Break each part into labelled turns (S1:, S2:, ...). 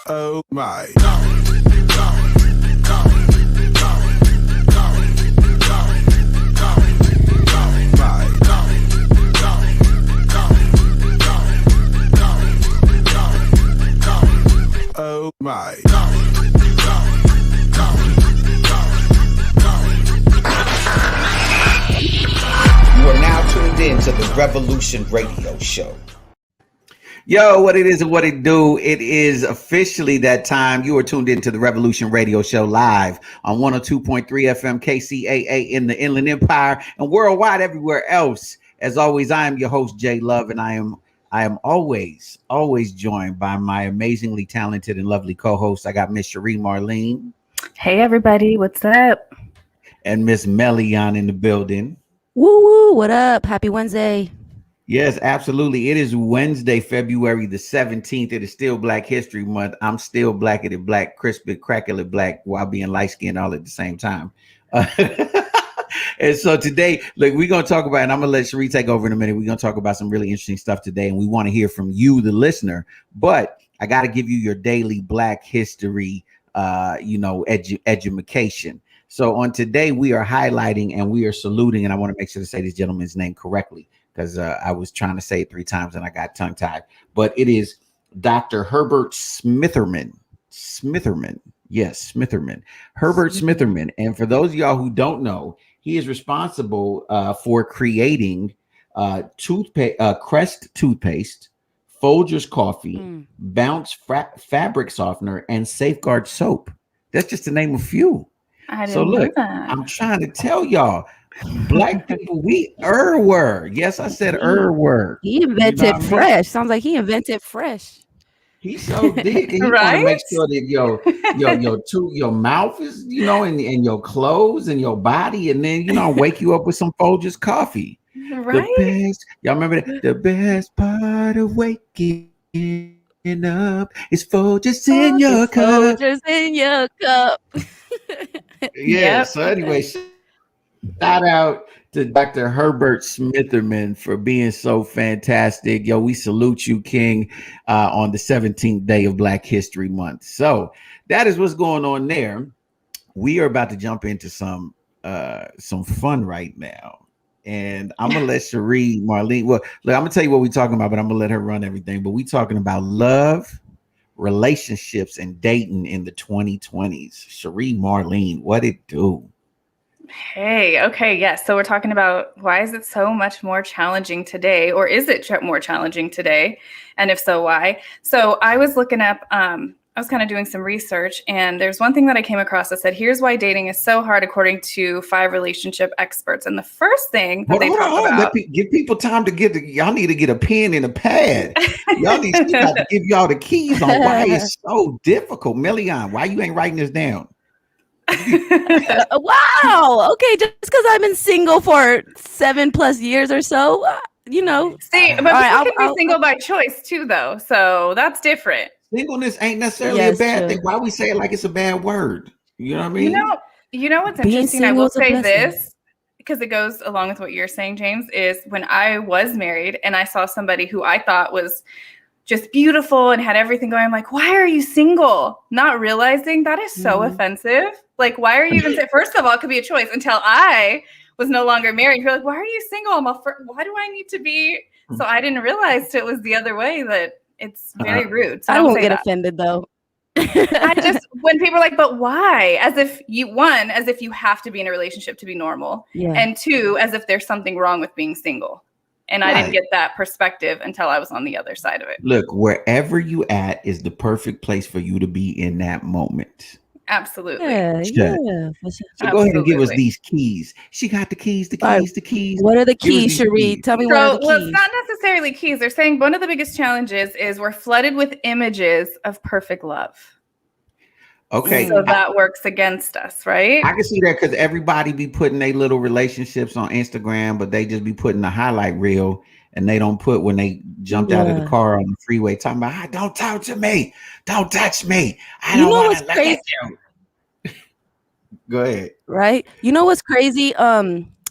S1: Oh my. Oh my.
S2: You are now tuned in to the Revolution Radio Show.
S3: Yo, what it is and what it do. It is officially that time. You are tuned into the Revolution Radio Show live on 102.3 FM KCAA in the Inland Empire and worldwide everywhere else. As always, I am your host, Jay Love, and I am always joined by my amazingly talented and lovely co-host. I got Miss Cherie Marlene.
S4: Hey, everybody. What's up?
S3: And Miss Melion in the building.
S5: Woo woo. What up? Happy Wednesday.
S3: Yes, absolutely. It is Wednesday, February the 17th. It is still Black History Month. I'm still blackety black, crispy, crackly black while being light skinned all at the same time. And so today, look, we're going to talk about, and I'm going to let Cherie take over in a minute. We're going to talk about some really interesting stuff today, and we want to hear from you, the listener. But I got to give you your daily Black history, education. So on today, we are highlighting and we are saluting, and I want to make sure to say this gentleman's name correctly, because I was trying to say it 3 times and I got tongue tied. But it is Dr. Herbert Smitherman. Yes, Smitherman. Herbert Smitherman. And for those of y'all who don't know, he is responsible for creating Crest toothpaste, Folgers coffee, Bounce fabric softener, and Safeguard soap. That's just to name a few.
S4: I didn't know that.
S3: I'm trying to tell y'all, Black people, we were. Yes, I said were.
S5: He invented fresh. Sounds like he invented fresh.
S3: He so did. He
S4: Right?
S3: want to make sure that your mouth is, and your clothes and your body, and then wake you up with some Folgers coffee.
S4: Right?
S3: The best, y'all remember that? The best part of waking up is Folgers in your cup.
S5: Folgers in your cup.
S3: Yeah.
S4: Yep.
S3: So anyway, shout out to Dr. Herbert Smitherman for being so fantastic. Yo, we salute you, King, on the 17th day of Black History Month. So that is what's going on there. We are about to jump into some fun right now. And I'm going to let Cherie Marlene, well, look, I'm going to tell you what we're talking about, but I'm going to let her run everything. But we're talking about love, relationships, and dating in the 2020s. Cherie Marlene, what it do?
S4: Hey, okay, yes. So we're talking about why is it so much more challenging today, or is it more challenging today? And if so, why? So I was looking up, I was kind of doing some research, and there's one thing that I came across that said, here's why dating is so hard according to 5 relationship experts. And the first thing that they talk about...
S3: Give people time to y'all need to get a pen and a pad. Y'all need to give y'all the keys on why it's so difficult. Melion, why you ain't writing this down?
S5: Wow. Okay, just because I've been single for 7+ years or so,
S4: See, but people can be single by choice too, though. So that's different.
S3: Singleness ain't necessarily a bad thing. Why we say it like it's a bad word? You know what I mean?
S4: You know what's
S5: Being
S4: interesting? I will say
S5: single's a blessing.
S4: this, because it goes along with what you're saying, James, is when I was married and I saw somebody who I thought was just beautiful and had everything going, I'm like, why are you single? Not realizing that is so offensive. Like, why are you even saying, first of all, it could be a choice until I was no longer married. You're like, why are you single? Why do I need to be? So I didn't realize it was the other way, that it's very rude. So
S5: I won't get offended though.
S4: When people are like, but why? As if you have to be in a relationship to be normal.
S5: Yeah.
S4: And 2, as if there's something wrong with being single. And I didn't get that perspective until I was on the other side of it.
S3: Look, wherever you at is the perfect place for you to be in that moment.
S4: Absolutely.
S5: Yeah.
S3: So go ahead and give us these keys. She got the keys. The keys.
S5: What are the keys, Cherie? Tell me what are the keys.
S4: Well, it's not necessarily keys. They're saying one of the biggest challenges is we're flooded with images of perfect love.
S3: Okay.
S4: So that works against us, right?
S3: I can see that because everybody be putting their little relationships on Instagram, but they just be putting the highlight reel, and they don't put when they jumped out of the car on the freeway talking about, don't talk to me. Don't touch me. I don't want to look at you. Go ahead.
S5: Right? You know what's crazy?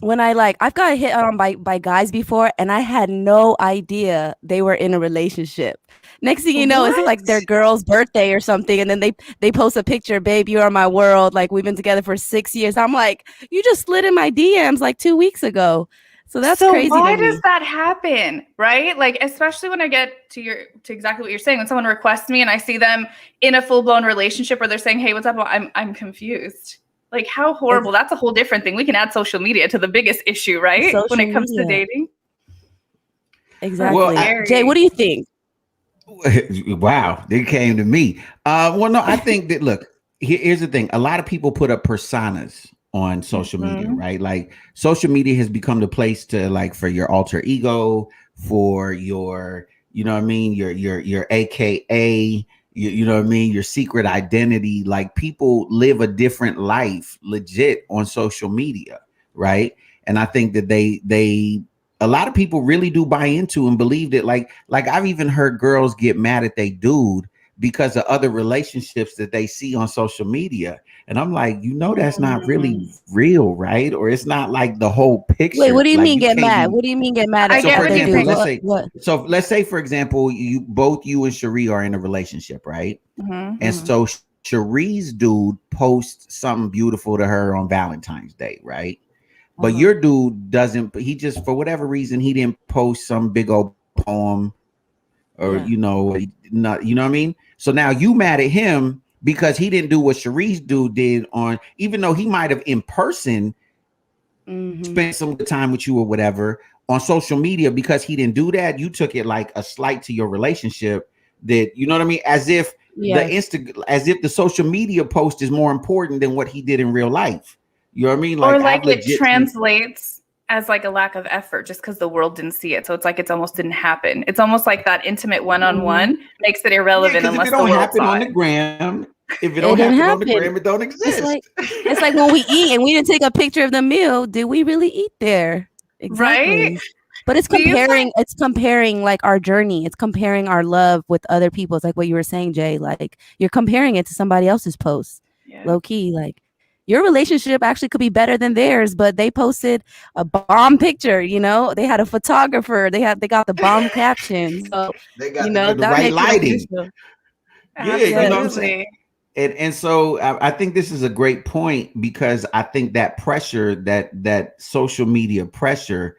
S5: when I've got hit on by guys before, and I had no idea they were in a relationship. Next thing you know, it's
S4: What?
S5: like their girl's birthday or something, and then they post a picture, babe, you are my world. Like we've been together for 6 years. I'm like, you just slid in my DMs like 2 weeks ago. So that's
S4: So
S5: crazy to
S4: why does
S5: me.
S4: that happen, right? Like, especially when I get to exactly what you're saying, when someone requests me and I see them in a full-blown relationship or they're saying, "Hey, what's up?" I'm confused. Like, how horrible. That's a whole different thing. We can add social media to the biggest issue, right? When
S5: Social
S4: it comes to
S5: media.
S4: dating.
S3: Well,
S5: Exactly.
S3: I,
S5: Jay, what do you think?
S3: wow, they came to me. Well, no, I think that look, here's the thing. A lot of people put up personas on social media,
S4: Mhm.
S3: right? Like social media has become the place to like for your alter ego, for your, you know what I mean, your AKA, you know what I mean, your secret identity. Like people live a different life legit on social media, right? And I think that they a lot of people really do buy into and believe that like I've even heard girls get mad at they dude because of other relationships that they see on social media. And I'm like, that's not really
S4: Mm.
S3: real, right? Or it's not like the whole
S5: Wait, what
S3: picture.
S5: do you
S3: Like
S5: mean
S3: you
S5: get
S3: can't
S5: mad?
S3: be.
S5: What do you mean get mad
S4: I
S5: at
S3: So
S4: get
S3: for
S5: what
S4: what
S5: they
S4: you're
S5: do?
S3: example,
S4: saying.
S5: What?
S3: let's say for example, you and Cherie are in a relationship, right?
S4: Mhm.
S3: And
S5: Mhm.
S3: so Cherie's dude posts something beautiful to her on Valentine's Day, right? But
S5: Uh-huh.
S3: your dude doesn't, he just, for whatever reason, he didn't post some big old poem or,
S5: Yeah.
S3: not, you know what I mean? So now you mad at him because he didn't do what Cherie's dude did on, even though he might have in person
S5: Mhm.
S3: spent some good time with you or whatever on social media, because he didn't do that. You took it like a slight to your relationship that, you know what I mean?
S5: Yes.
S3: As if the social media post is more important than what he did in real life. You know what I mean?
S4: Or
S3: Like I've
S4: like it
S3: legit seen.
S4: translates as like a lack of effort just because the world didn't see it. So it's like it's almost didn't happen. It's almost like that intimate
S5: Mhm.
S4: one-on-one makes it
S3: Yeah,
S4: irrelevant
S3: because if it
S4: unless the
S3: don't
S4: world
S3: happen
S4: saw
S3: on
S4: it.
S3: the gram, if it
S5: It
S3: don't
S5: didn't
S3: happen on the
S5: happen.
S3: gram, it don't
S5: It's
S3: exist.
S5: like it's like when we eat and we didn't take a picture of the meal, did we really eat there?
S4: Right?
S5: Exactly. But
S4: Do you find
S5: it's comparing like our journey. It's comparing our love with other people. It's like what you were saying, Jay. Like you're comparing it to somebody else's post.
S4: yeah.
S5: Low key. Like your relationship actually could be better than theirs, but they posted a bomb picture, They had a photographer, they got the bomb caption. So,
S3: They got the
S5: that
S3: right
S5: makes it
S3: lighting.
S5: official.
S3: Yeah, you know what I'm saying?
S4: Absolutely.
S3: And so I think this is a great point, because I think that pressure, that social media pressure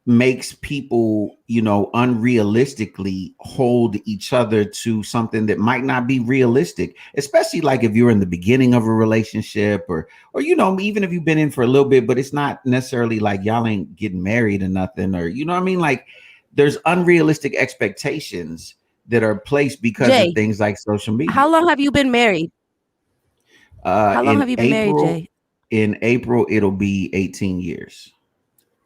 S3: makes people, unrealistically hold each other to something that might not be realistic, especially like if you're in the beginning of a relationship, or even if you've been in for a little bit, but it's not necessarily like y'all ain't getting married or nothing, or you know what I mean? Like there's unrealistic expectations that are placed because of
S5: Jay,
S3: things like social
S5: how
S3: media.
S5: long have you been married?
S3: Uh
S5: How long
S3: in
S5: have you been married,
S3: April,
S5: Jay?
S3: in April it'll be 18 years.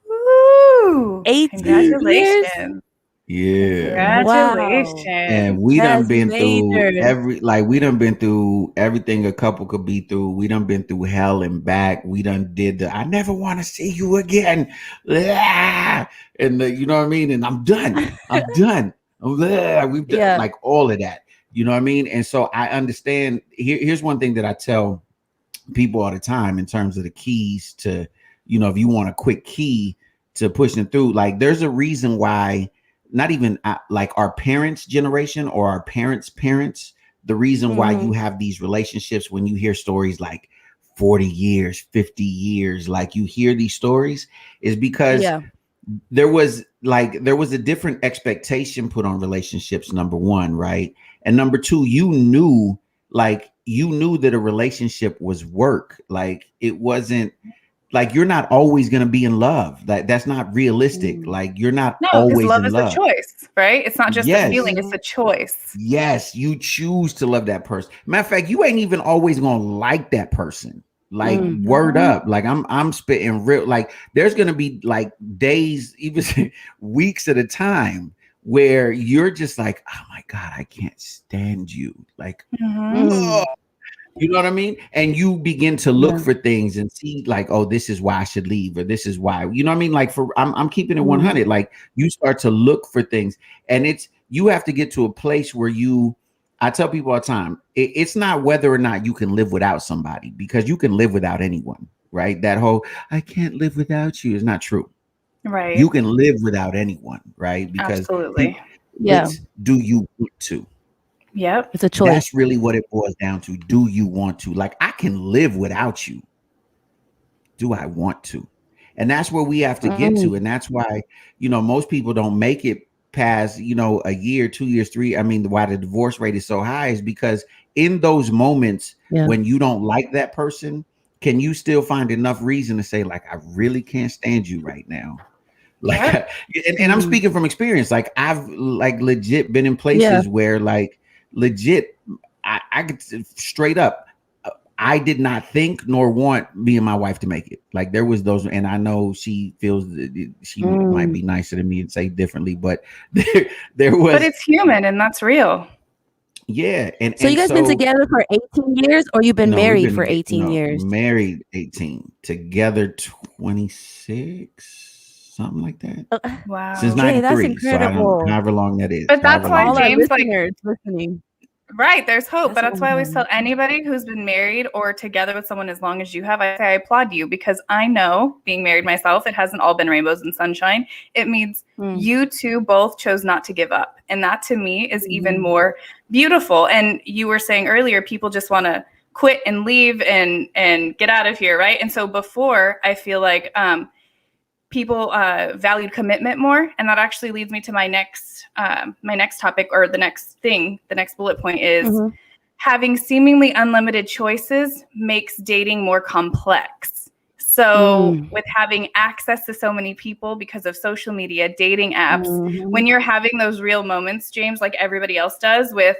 S4: Woo!
S5: 18 years?
S4: Congratulations.
S3: Yeah.
S5: Wow.
S3: And
S4: Congratulations.
S3: we done
S5: That's
S3: been through
S5: major.
S3: we done been through everything a couple could be through. We done been through hell and back. We done did I never want to see you again. Ah! And you know what I mean? And I'm done. I'm done. We've done
S5: Yeah.
S3: like all of that. You know what I mean? And so I understand. Here's one thing that I tell people all the time in terms of the keys to, if you want a quick key to pushing through, like there's a reason why not even like our parents' generation or our parents, the reason why you
S5: Mhm.
S3: have these relationships, when you hear stories like 40 years, 50 years, like you hear these stories, is because
S5: Yeah.
S3: there was a different expectation put on relationships, number one, right? And number two, you knew that a relationship was work. Like it wasn't like you're not always going to be in love. That's not realistic.
S5: Mhm.
S3: Like you're not
S4: No, because
S3: always
S4: love
S3: in
S4: is a
S3: love.
S4: choice, right? It's not just a feeling,
S3: Yes.
S4: it's
S5: Mhm.
S4: a choice.
S3: Yes, you choose to love that person. Matter of fact, you ain't even always gonna like that person. Like word
S5: Mhm.
S3: up. Like I'm spitting real. Like there's gonna be like days, even weeks at a time, where you're just like, oh my God, I can't stand you. Like,
S4: Mhm.
S3: oh,
S5: Mm.
S3: you know what I mean? And you begin to look
S5: Yeah.
S3: for things and see like, oh, this is why I should leave, or this is why, you know what I mean? Like I'm keeping it
S5: Mhm.
S3: 100. Like you start to look for things, and you have to get to a place where I tell people all the time, it's not whether or not you can live without somebody, because you can live without anyone. right? That whole I can't live without you is not true.
S4: Right.
S3: You can live without anyone, right? Because
S4: Absolutely.
S5: Yeah,
S3: it's do you want to?
S4: Yep.
S5: it's a choice.
S3: That's really what it boils down to. Do you want to? Like, I can live without you. Do I want to? And that's where we have to get
S5: Mm,
S3: to. And that's why, most people don't make it past, a year, 2 years, three. I mean, why the divorce rate is so high is because in those moments
S5: yeah.
S3: when you don't like that person, can you still find enough reason to say, like, I really can't stand you right now? Like,
S4: Yep.
S3: and I'm
S5: Mhm.
S3: speaking from experience. Like, I've like legit been in
S5: Yeah.
S3: places where, like, legit, I could straight up, I did not think nor want me and my wife to make it. Like, there was those, and I know she feels that she might
S5: Mm.
S3: be nicer than me and say differently, but there
S4: But
S3: was,
S4: it's human and that's real.
S3: yeah,
S5: So you
S3: and
S5: guys been
S3: so
S5: together for 18 years, or you've been
S3: no, we've
S5: married
S3: been
S5: for 18 years?
S3: married 18, together 26, something like that, since
S4: Wow.
S5: Okay, that's
S3: 93. So I don't,
S5: incredible.
S3: however long that is,
S4: But
S3: however
S4: that's
S5: For
S4: why,
S3: long
S5: all
S3: that
S5: our
S3: is.
S4: James, like,
S5: listeners listening,
S4: right, there's hope. But
S5: that's a
S4: that's why I always tell
S5: long.
S4: anybody who's been married or together with someone as long as you have, I say I applaud you because I know being married myself, it hasn't all been rainbows and sunshine. It means
S5: Mm.
S4: you two both chose not to give up. And that to me is even
S5: Mhm.
S4: more beautiful. And you were saying earlier, people just want to quit and leave and get out of here, right? And so before, I feel like people valued commitment more, and that actually leads me to my next topic, or the next bullet point is
S5: Mhm.
S4: having seemingly unlimited choices makes dating more complex. So
S5: Mm.
S4: with having access to so many people because of social media, dating apps,
S5: Mhm.
S4: when you're having those real moments, James, like everybody else does with,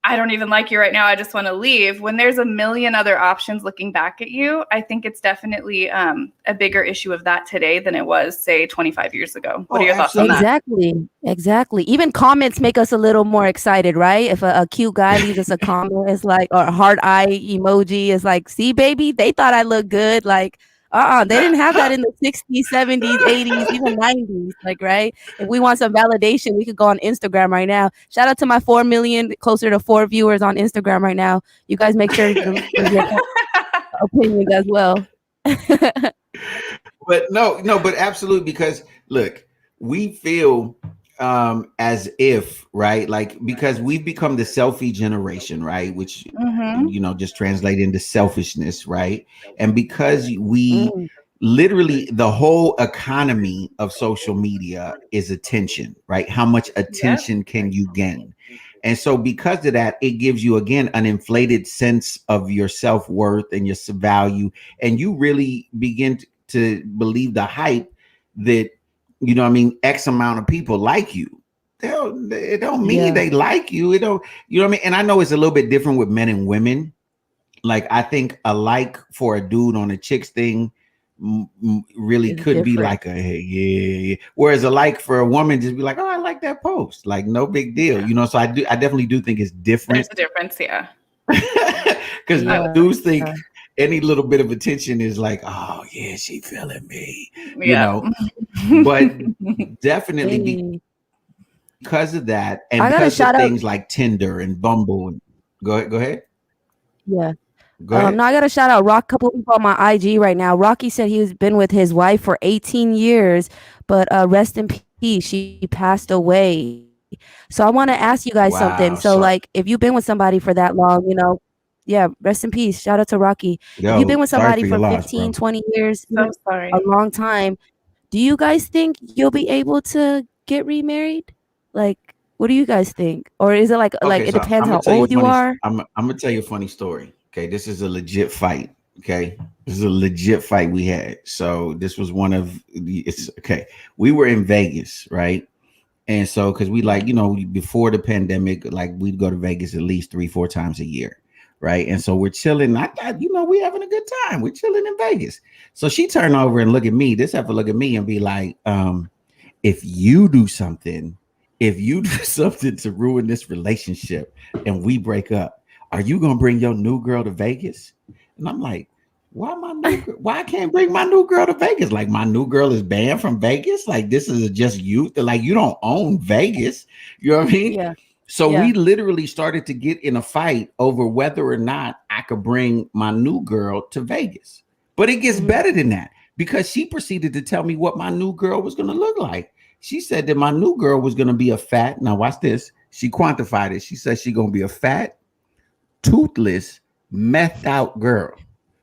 S4: I don't even like you right now, I just want to leave. When there's a million other options looking back at you, I think it's definitely a bigger issue of that today than it was, say, 25 years ago. What are
S3: Oh,
S4: your thoughts on that?
S5: Exactly. Exactly. Even comments make us a little more excited, right? If a cute guy leaves us a comment, it's like, or a heart eye emoji is like, see, baby, they thought I looked good. Like, they didn't have that in the 60s, 70s, 80s, even 90s. Like, right? If we want some validation, we could go on Instagram right now. Shout out to my 4 million, closer to 4 viewers on Instagram right now. You guys make sure to leave your opinions as well.
S3: But no, but absolutely, because look, we feel as if, right, like, because we've become the selfie generation, right, which
S4: Mm-hmm.
S3: just translate into selfishness, right? And because we
S5: Mm.
S3: literally, the whole economy of social media is attention, right? How much
S4: Yep.
S3: attention can you gain? And so because of that, it gives you again an inflated sense of your self-worth and your value, and you really begin to believe the hype that, what I mean, X amount of people like you. It don't mean
S5: Yeah.
S3: they like you. It don't, what I mean? And I know it's a little bit different with men and women. Like, I think a like for a dude on a chick's thing really
S5: It's
S3: could be
S5: different.
S3: like a hey, yeah. Whereas a like for a woman just be like, oh, I like that post. Like, no big deal.
S4: Yeah.
S3: So I definitely do think it's different.
S4: There's a difference, yeah.
S3: Because
S5: Yeah.
S3: dudes think any little bit of attention is like, oh yeah, she feeling me,
S4: Yeah.
S3: but definitely
S5: Hey.
S3: because of that, and
S5: I gotta
S3: because of
S5: shout out.
S3: things like Tinder and Bumble. And go ahead.
S5: Yeah.
S3: Go ahead.
S5: No, I gotta shout out Rock. Couple people on my IG right now. Rocky said he's been with his wife for 18 years, but rest in peace. She passed away. So I want to ask you guys something.
S3: Wow.
S5: So
S3: So,
S5: like, if you've been with somebody for that long, yeah, rest in peace. Shout out to Rocky. If you've
S3: yo,
S5: been with
S3: sorry
S5: somebody
S3: for your
S5: for
S3: loss,
S5: 15,
S3: bro.
S5: 20 years,
S4: So
S5: even
S4: sorry.
S5: a long time, do you guys think you'll be able to get remarried? Like, what do you guys think? Or is it like
S3: Okay,
S5: it
S3: so
S5: depends
S3: I'm gonna
S5: how
S3: tell you a
S5: old you
S3: funny.
S5: are?
S3: I'm gonna tell you a funny story. Okay, this is a legit fight. Okay, this is a legit fight we had. So this was one of it's okay. We were in Vegas, right? And so, because we like, before the pandemic, like, we'd go to Vegas at least 3-4 times a year, right? And so we're chilling. I thought, we having a good time. We're chilling in Vegas. So she turned over and look at me. This have to look at me and be like, if you do something, to ruin this relationship and we break up, are you gonna bring your new girl to Vegas? And I'm like, why I can't bring my new girl to Vegas? Like, my new girl is banned from Vegas. Like, this is just you. Like, you don't own Vegas. You know what I mean?
S5: Yeah.
S3: So
S5: Yeah.
S3: we literally started to get in a fight over whether or not I could bring my new girl to Vegas. But it gets better than that because she proceeded to tell me what my new girl was going to look like. She said that my new girl was going to be a fat. Now watch this. She quantified it. She said she's going to be a fat, toothless, methed out girl.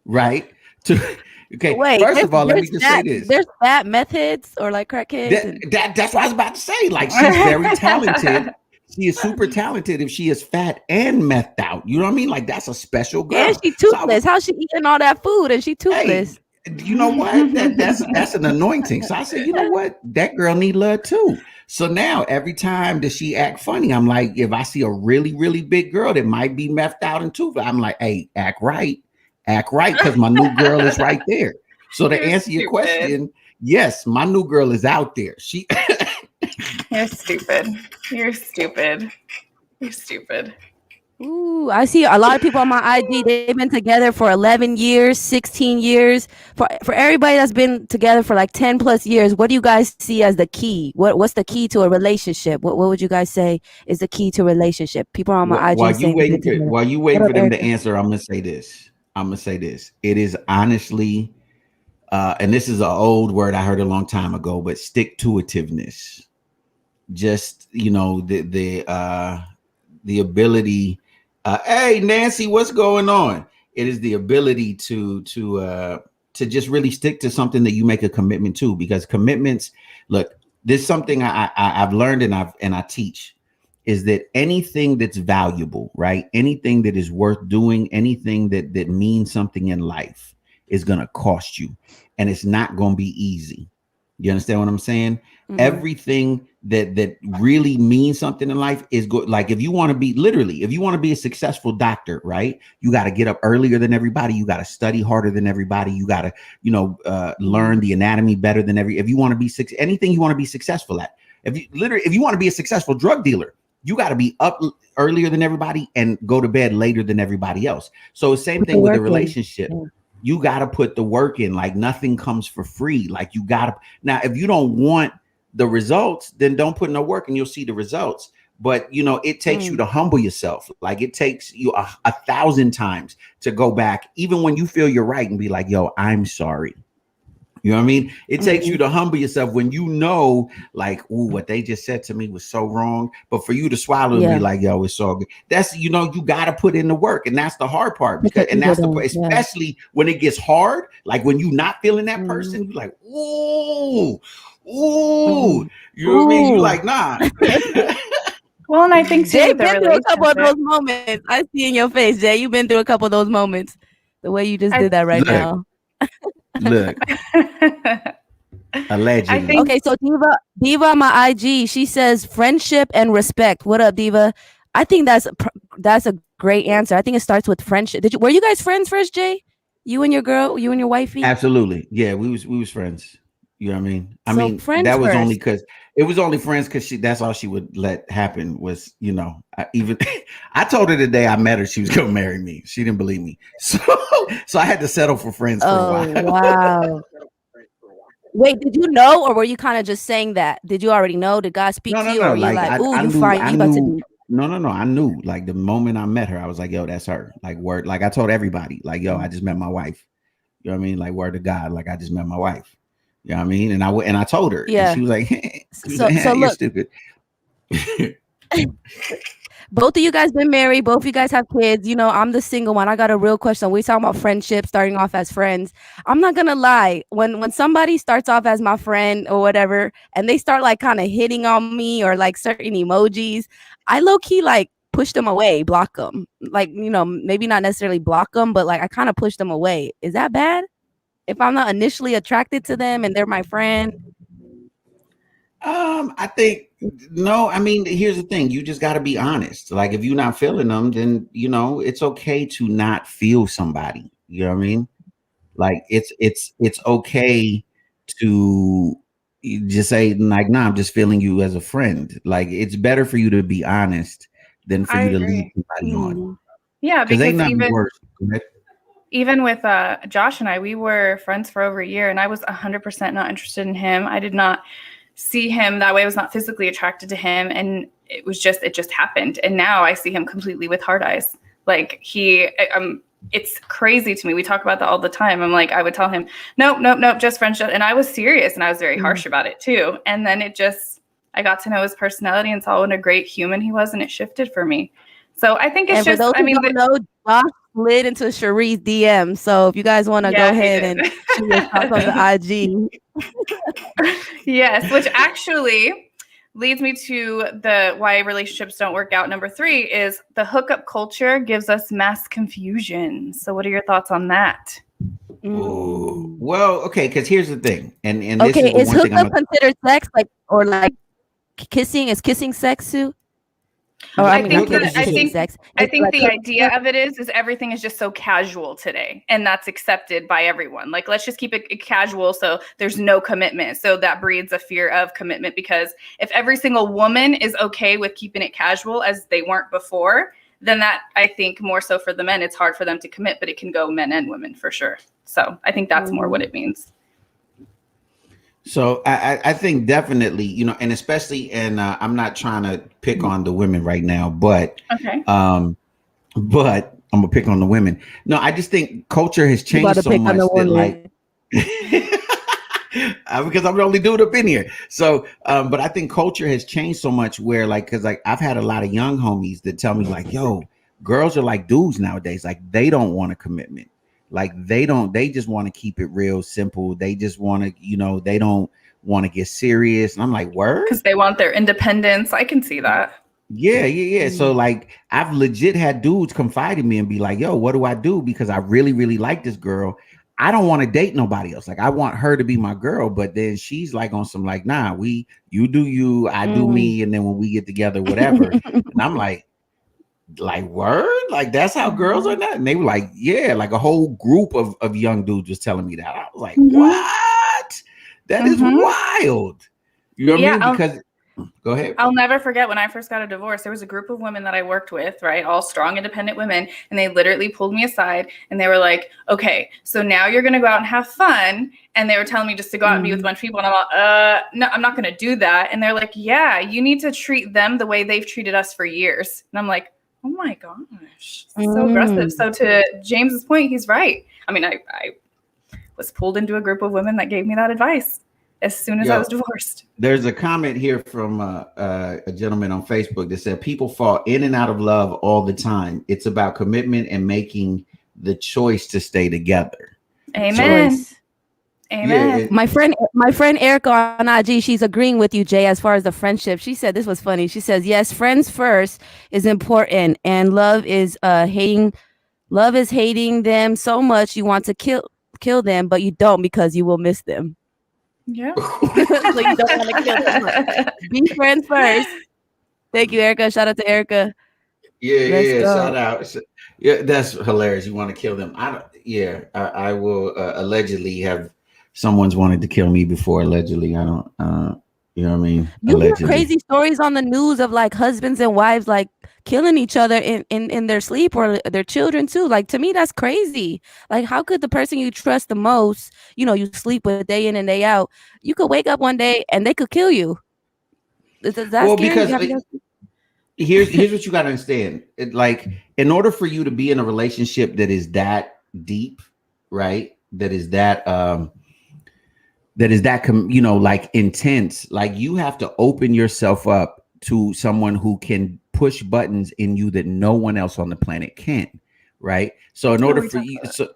S3: Right? Okay.
S5: Wait,
S3: first of all, let me just say this.
S5: There's fat meth heads or like crackheads.
S3: That's what I was about to say. Like, she's very talented. She is super talented if she is fat and methed out. You know what I mean? Like, that's a special girl.
S5: And she toothless. How's she eating all that food and she toothless?
S3: Hey, you know what? That's an anointing. So I said, you know what? That girl need love too. So now every time that she act funny, I'm like, if I see a really, really big girl that might be methed out and toothless, I'm like, hey, act right, because my new girl is right there. So to answer your question, yes, my new girl is out there.
S4: You're stupid. You're stupid. You're stupid.
S5: Ooh, I see a lot of people on my IG. They've been together for 11 years, 16 years. For everybody that's been together for like 10 plus years, what do you guys see as the key? What's the key to a relationship? What would you guys say is the key to a relationship? People are on my IG
S3: while you waiting for them to answer, I'm gonna say this. It is honestly, and this is an old word I heard a long time ago, but stick-to-itiveness. Just, you know, the ability. Hey, Nancy, what's going on? It is the ability to just really stick to something that you make a commitment to, because commitments. Look, this is something I've learned and I teach, is that anything that's valuable, right? Anything that is worth doing, anything that means something in life is gonna cost you, and it's not gonna be easy. You understand what I'm saying? Mm-hmm. Everything that really means something in life is good. Like, if you want to be a successful doctor, right? You got to get up earlier than everybody. You got to study harder than everybody. You got to, learn the anatomy better than if you want to be anything you want to be successful at. If you want to be a successful drug dealer, you got to be up earlier than everybody and go to bed later than everybody else. So the same thing with a relationship. Yeah. You got to put the work in. Like, nothing comes for free. Like, you got to. Now, if you don't want the results, then don't put no work and you'll see the results. But, it takes you to humble yourself. Like, it takes you 1,000 times to go back, even when you feel you're right, and be like, yo, I'm sorry. You know what I mean? It takes you to humble yourself when like, ooh, what they just said to me was so wrong. But for you to swallow and be like, yo, it's so good. That's, you got to put in the work. And that's the hard part. Especially when it gets hard, like when you're not feeling that person, you're like, ooh. You know what I mean? You're like, nah.
S4: Well, and I think
S5: Jay been through a couple of those moments. I see in your face, Jay. You've been through a couple of those moments. The way you just did that right now.
S3: Look, allegedly.
S5: Okay, so Diva on my IG, she says friendship and respect. What up, Diva? I think that's a great answer. I think it starts with friendship. Were you guys friends first, Jay? You and your girl, you and your wifey? Absolutely.
S3: Yeah, we was friends. You know what I mean? That was only because it was only friends because that's all she would let happen was, I told her the day I met her, she was going to marry me. She didn't believe me. So I had to settle for friends for a while.
S5: Wow. Wait, did you know, or were you kind of just saying that? Did you already know? Did God speak to you? Or were you like, ooh, you fine, you about to do?
S3: No. I knew. Like, the moment I met her, I was like, yo, that's her. Like, word. Like, I told everybody, like, yo, I just met my wife. You know what I mean? Like, word to God. Like, I just met my wife. You know what I mean? And I told her.
S5: Yeah.
S3: And she was like,
S5: so
S3: you're
S5: look,
S3: stupid.
S5: Both of you guys been married. Both of you guys have kids. I'm the single one. I got a real question. We talking about friendship, starting off as friends. I'm not gonna lie. When somebody starts off as my friend or whatever, and they start like kind of hitting on me or like certain emojis, I low key like push them away, block them. Like, maybe not necessarily block them, but like I kind of push them away. Is that bad? If I'm not initially attracted to them and they're my friend?
S3: I think no. I mean, here's the thing. You just got to be honest. Like, if you're not feeling them, then it's okay to not feel somebody. You know what I mean? Like, it's okay to just say like, nah, I'm just feeling you as a friend. Like, it's better for you to be honest than for you to lead somebody on.
S4: Yeah, because
S3: ain't nothing worse.
S4: Even with Josh and I, we were friends for over a year, and I was 100% not interested in him. I did not see him that way. I was not physically attracted to him, and it just happened. And now I see him completely with hard eyes. Like, it's crazy to me. We talk about that all the time. I'm like, I would tell him, nope, just friendship. And I was serious and I was very harsh about it too. And then I got to know his personality and saw what a great human he was, and it shifted for me. So I think it's
S5: for those who don't know, Josh slid into Cherie's DM. So if you guys want to go ahead and shoot your thoughts on the IG.
S4: Yes, which actually leads me to why relationships don't work out. Number 3 is the hookup culture gives us mass confusion. So what are your thoughts on that?
S3: Ooh. Well, okay, because here's the thing, and this
S5: is hookup considered sex, like, or like kissing? Is kissing sex too?
S4: I think the idea of it is everything is just so casual today, and that's accepted by everyone. Like, let's just keep it casual, so there's no commitment. So that breeds a fear of commitment, because if every single woman is okay with keeping it casual as they weren't before, then that, I think, more so for the men, it's hard for them to commit, but it can go men and women for sure. So I think that's more what it means.
S3: So I think definitely, you know, and especially, and I'm not trying to pick on the women right now, but but I'm gonna pick on the women. No, I just think culture has changed so much that, like, because I'm the only dude up in here. So, but I think culture has changed so much where, like, because like I've had a lot of young homies that tell me like, yo, girls are like dudes nowadays. Like, they don't want a commitment. Like, they just want to keep it real simple. They just want to, you know, they don't want to get serious. And I'm like, word?
S4: Because they want their independence. I can see that.
S3: Yeah. So like, I've legit had dudes confide in me and be like, yo, what do I do? Because I really, really like this girl. I don't want to date nobody else. Like, I want her to be my girl. But then she's like on some like, nah, you do you, I do me. And then when we get together, whatever. And I'm like, word? Like, that's how girls are now? And they were like, yeah, like a whole group of young dudes was telling me that. I was like, what? That is wild. You know what I mean? Because go ahead.
S4: I'll never forget when I first got a divorce, there was a group of women that I worked with, right? All strong, independent women. And they literally pulled me aside and they were like, okay, so now you're going to go out and have fun. And they were telling me just to go out and be with a bunch of people. And I'm like, no, I'm not going to do that. And they're like, yeah, you need to treat them the way they've treated us for years. And I'm like, oh my gosh, so aggressive. So to James's point, he's right. I mean, I was pulled into a group of women that gave me that advice as soon as I was divorced.
S3: There's a comment here from a gentleman on Facebook that said, people fall in and out of love all the time. It's about commitment and making the choice to stay together.
S4: Amen. Amen.
S5: Yeah, my friend Erica on IG, she's agreeing with you, Jay, as far as the friendship. She said, this was funny. She says, yes, friends first is important, and love is hating them so much you want to kill them, but you don't, because you will miss them.
S4: Yeah.
S5: So you don't want to kill them. Be friends first. Thank you, Erica. Shout out to Erica.
S3: Yeah. Shout out. Yeah, that's hilarious. You want to kill them? I will allegedly have. Someone's wanted to kill me before, allegedly. I don't, you know what I mean?
S5: You hear crazy stories on the news of like husbands and wives like killing each other in their sleep, or their children too. Like, to me, that's crazy. Like, how could the person you trust the most, you know, you sleep with day in and day out, you could wake up one day and they could kill you? Is that scary?
S3: Because here's what you got to understand. Like, in order for you to be in a relationship that is that deep, right? That is that you know, like, intense, like, you have to open yourself up to someone who can push buttons in you that no one else on the planet can, right? So in order for you, so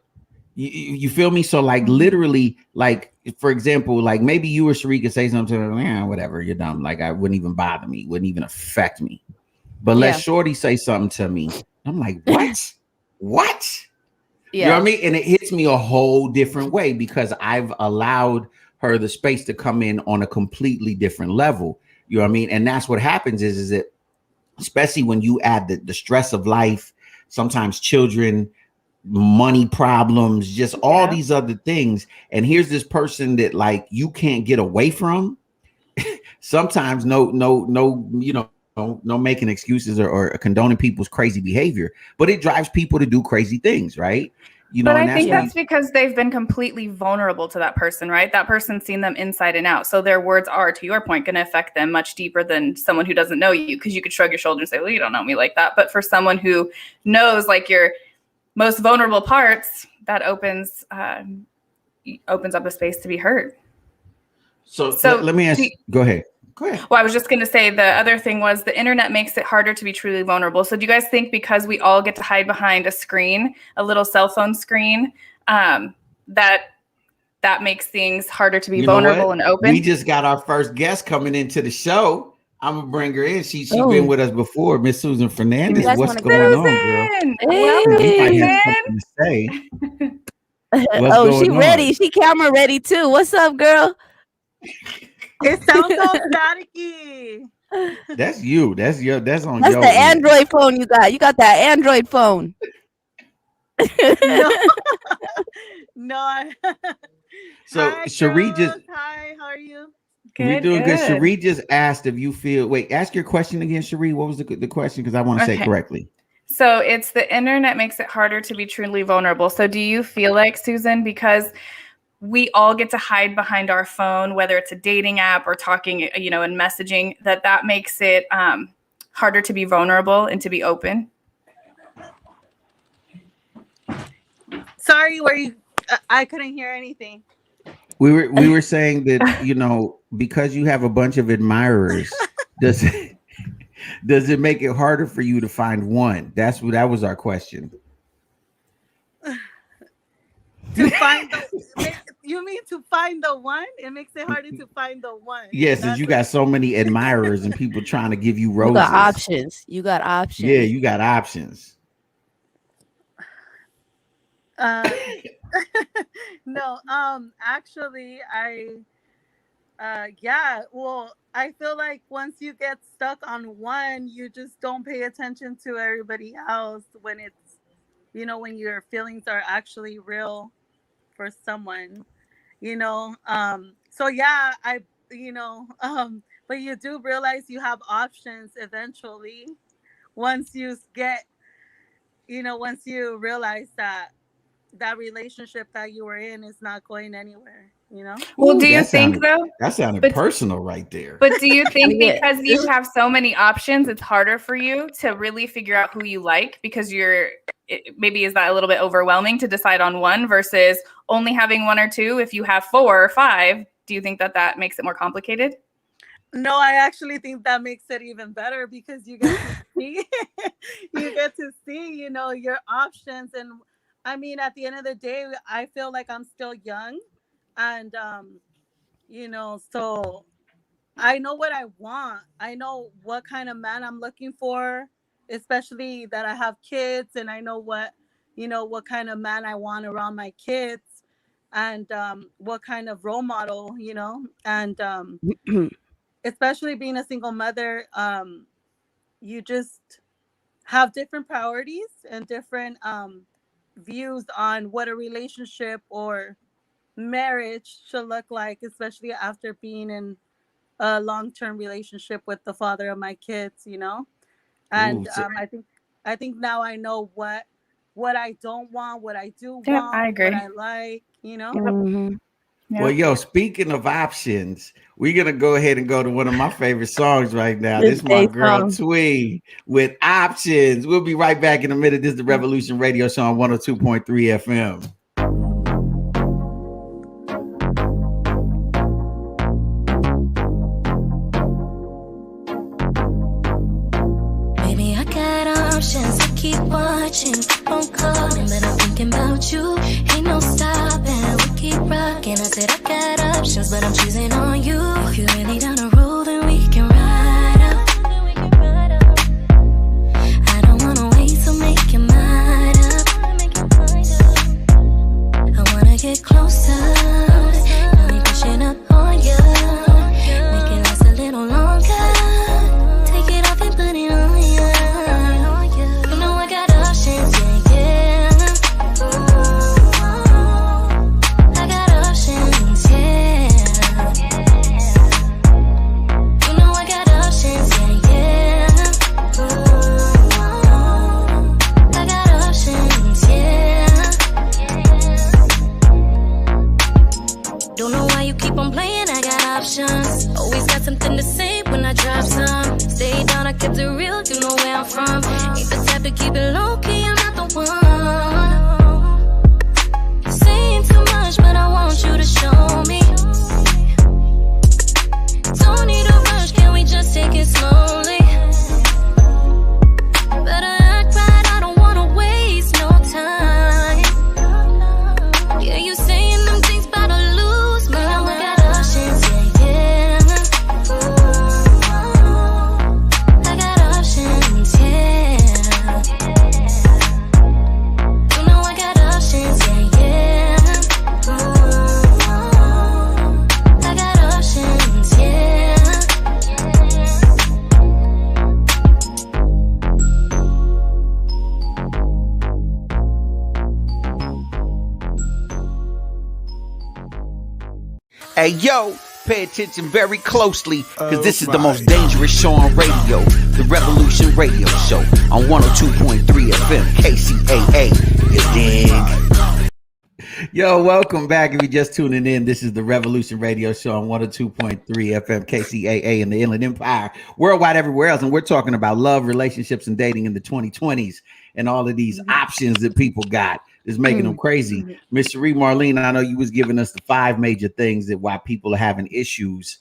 S3: you feel me? So like, literally, like, for example, like, maybe you or Cherie could say something to her, whatever, you're dumb. Like, I wouldn't even bother me, wouldn't even affect me. But let Shorty say something to me. I'm like, what? What? Yeah. You know what I mean? And it hits me a whole different way, because I've allowed her the space to come in on a completely different level. You know what I mean? And that's what happens is that, especially when you add the stress of life, sometimes children, money problems, just all these other things. And here's this person that, like, you can't get away from. Sometimes no, you know, no making excuses or condoning people's crazy behavior, but it drives people to do crazy things, right? You know,
S4: but I think that's because they've been completely vulnerable to that person, right? That person's seen them inside and out. So their words are, to your point, going to affect them much deeper than someone who doesn't know you, because you could shrug your shoulders and say, well, you don't know me like that. But for someone who knows, like, you're most vulnerable parts, that opens up a space to be hurt.
S3: So let me ask. Go ahead.
S4: Well, I was just going to say the other thing was the internet makes it harder to be truly vulnerable. So do you guys think because we all get to hide behind a screen, a little cell phone screen, that makes things harder to be vulnerable and open?
S3: We just got our first guest coming into the show. I'm gonna bring her in. She's been with us before, Miss Susan Fernandez. What's going on, girl?
S5: Hey.
S3: Something to say.
S5: She ready. She camera ready too. What's up, girl?
S1: It sounds so staticky.
S3: That's you. That's on your. That's
S5: the Android phone you got. You got that Android phone.
S1: No.
S3: So
S1: hi,
S3: Cherie
S1: girls. Hi, how are you?
S3: We're doing good. Cherie just asked if you feel. Wait, ask your question again, Cherie. What was the question? Because I want to say it correctly.
S4: So it's the internet makes it harder to be truly vulnerable. So do you feel like, Susan, because we all get to hide behind our phone, whether it's a dating app or talking, and messaging, that makes it harder to be vulnerable and to be open?
S1: Sorry, I couldn't hear anything.
S3: We were saying that, because you have a bunch of admirers, does it make it harder for you to find one? That was our question.
S1: You mean to find the one? It makes it harder to find the one.
S3: Yes, since you got so many admirers and people trying to give you roses.
S5: You got options.
S3: Yeah, you got options.
S1: No, actually, I feel like once you get stuck on one, you just don't pay attention to everybody else when it's, when your feelings are actually real for someone, so yeah, but you do realize you have options eventually once you realize that relationship that you were in is not going anywhere,
S4: Well, do you think though?
S3: That sounded personal right there.
S4: But do you think because you have so many options, it's harder for you to really figure out who you like because maybe is that a little bit overwhelming to decide on one versus only having one or two? If you have 4 or 5, do you think that makes it more complicated?
S1: No, I actually think that makes it even better because you get to see, your options. And I mean, at the end of the day, I feel like I'm still young and, so I know what I want. I know what kind of man I'm looking for, especially that I have kids, and I know what kind of man I want around my kids and what kind of role model, and especially being a single mother, you just have different priorities and different views on what a relationship or marriage should look like, especially after being in a long-term relationship with the father of my kids, and I think now I know what I don't want, what I do want,
S4: I agree.
S1: what I like,
S5: Mm-hmm.
S3: Yeah. Well, speaking of options, we're going to go ahead and go to one of my favorite songs right now. This is my girl Twee with Options. We'll be right back in a minute. This is the Revolution Radio Show on 102.3 FM.
S6: Baby, I got options. I keep watching, keep on calling, but I'm thinking about you. Ain't no stopping. Keep rocking. I said I got options, but I'm choosing on you. If you're really down the road, then we can ride out. I don't wanna wait, so make your mind up. I wanna get closer. Now we pushing up on you. Make it last a little longer. Take it off and put it on you. You know I got options, yeah. Always got something to say when I drop some. Stay down, I kept it real, you know where I'm from. Ain't the type to keep it low key, I'm not the one.
S2: Hey, yo, pay attention very closely, because this is the most dangerous show on radio, the Revolution Radio Show on 102.3 FM KCAA. You dig?
S3: Yo, welcome back. If you're just tuning in, this is the Revolution Radio Show on 102.3 FM KCAA in the Inland Empire, worldwide, everywhere else. And we're talking about love, relationships, and dating in the 2020s and all of these options that people got is making them crazy. Miss Cherie Marlene, I know you was giving us the 5 major things that why people are having issues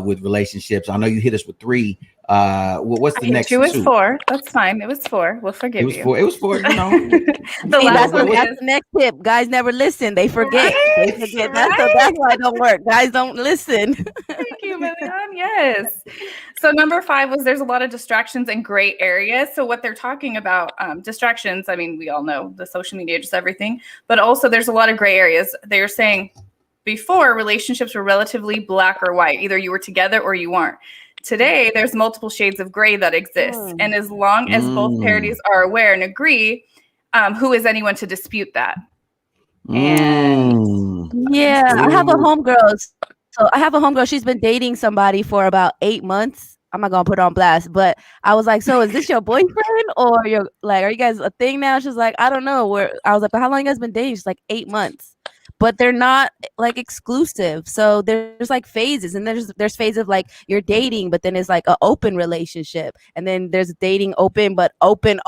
S3: with relationships. I know you hit us with 3. What's the next?
S4: It was 4. That's fine. It was 4. We'll forgive you.
S3: It was 4. You know.
S5: See, that's the next tip. Guys never listen. They forget.
S4: Right?
S5: They forget. That's why it don't work. Guys don't listen.
S4: Thank you, Million. Yes. So number 5 was there's a lot of distractions and gray areas. So what they're talking about, distractions, I mean, we all know the social media, just everything, but also there's a lot of gray areas. They're saying before relationships were relatively black or white. Either you were together or you weren't. Today, there's multiple shades of gray that exist. And as long as both parties are aware and agree, who is anyone to dispute that? And
S5: yeah, I have a homegirl. So I have a homegirl. She's been dating somebody for about 8 months. I'm not gonna put her on blast, but I was like, "So is this your boyfriend or you're like, are you guys a thing now?" She's like, "I don't know." I was like, "But how long you guys been dating?" She's like, 8 months. But they're not like exclusive. So there's like phases, and there's phases of like you're dating, but then it's like an open relationship, and then there's dating open, but open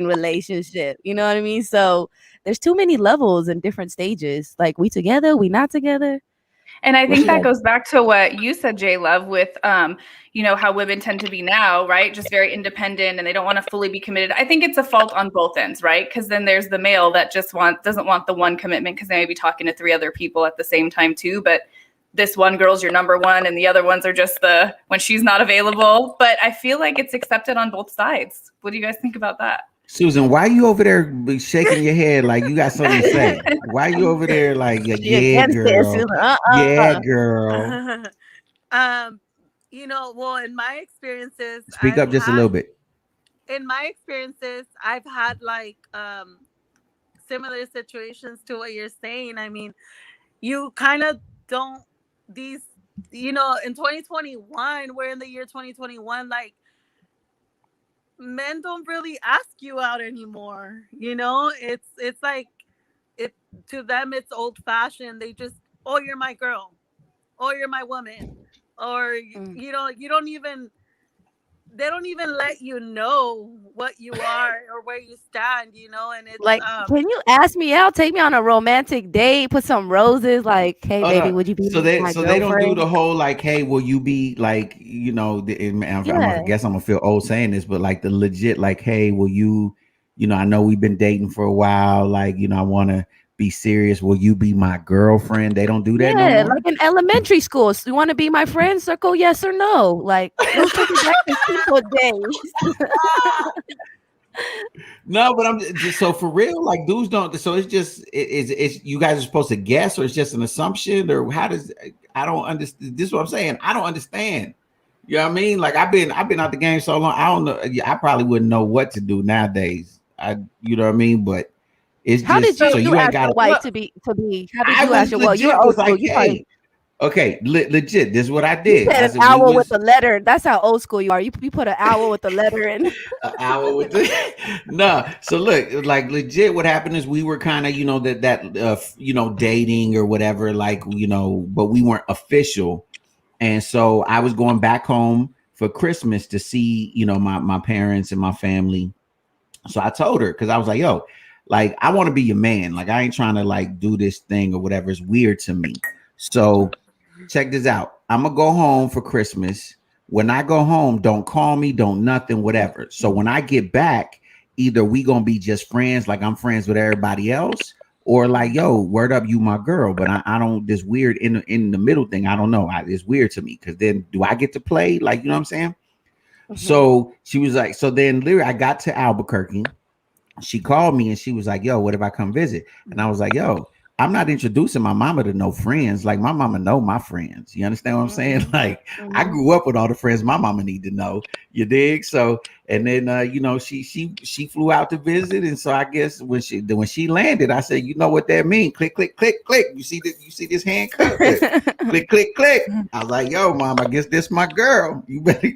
S5: relationship. You know what I mean? So there's too many levels and different stages. Like we together, we not together.
S4: And I think that goes back to what you said, J Love, with how women tend to be now, right? Just very independent and they don't want to fully be committed. I think it's a fault on both ends, right? Because then there's the male that just doesn't want the one commitment because they may be talking to 3 other people at the same time too. But this one girl's your number one and the other ones are just when she's not available. But I feel like it's accepted on both sides. What do you guys think about that?
S3: Susan, why are you over there shaking your head like you got something to say? Why are you over there like, yeah, girl, yeah, girl?
S1: Well, in my experiences,
S3: speak up just a little bit.
S1: In my experiences, I've had like similar situations to what you're saying. I mean, you kind of don't in 2021, we're in the year 2021, like men don't really ask you out anymore. It's like to them it's old fashioned. They just, oh, you're my girl, oh, you're my woman, or they don't even let you know what you are or where you stand, and it's
S5: like, can you ask me out, take me on a romantic date, put some roses, like, hey baby, would you be
S3: they don't do the whole like, hey, will you be like, I guess I'm gonna feel old saying this, but like the legit like, hey, will you, I know we've been dating for a while, like, I want to be serious, will you be my girlfriend? They don't do that no more?
S5: Like in elementary school, so you want to be my friend, circle yes or no, like let's take it back to people days.
S3: No, but I'm just so for real, like dudes don't, so it's just it's you guys are supposed to guess, or it's just an assumption, or how does, I don't understand. This is what I'm saying, I don't understand. You know what I mean? Like I've been out the game so long, I don't know, I probably wouldn't know what to do nowadays. You know what I mean? But it's
S5: how
S3: just,
S5: did you
S3: ain't
S5: ask your wife to be how did you ask your wife?
S3: You're old school. Okay, legit. This is what I did.
S5: You said an owl with a letter. That's how old school you are. You put an owl with a letter in.
S3: An owl with no. So look, like legit. What happened is we were kind of, dating or whatever, like, but we weren't official. And so I was going back home for Christmas to see, my parents and my family. So I told her, because I was like, yo, like I want to be your man. Like I ain't trying to like do this thing or whatever. It's weird to me. So check this out. I'm gonna go home for Christmas. When I go home, don't call me, don't nothing, whatever. So when I get back, either we gonna be just friends, like I'm friends with everybody else, or like, yo, word up, you my girl. But I don't, this weird in the middle thing, I don't know. It's weird to me, because then do I get to play? Like, you know what I'm saying? Mm-hmm. So she was like, so then literally I got to Albuquerque. She called me and she was like, yo, what if I come visit? And I was like, yo, I'm not introducing my mama to no friends. Like my mama know my friends. You understand what I'm saying? Like I grew up with all the friends my mama need to know. You dig? So and then you know she flew out to visit, and so I guess when she landed, I said, you know what that means? Click click click click. You see this hand click click click click. I was like, yo, mom, I guess this my girl. You better.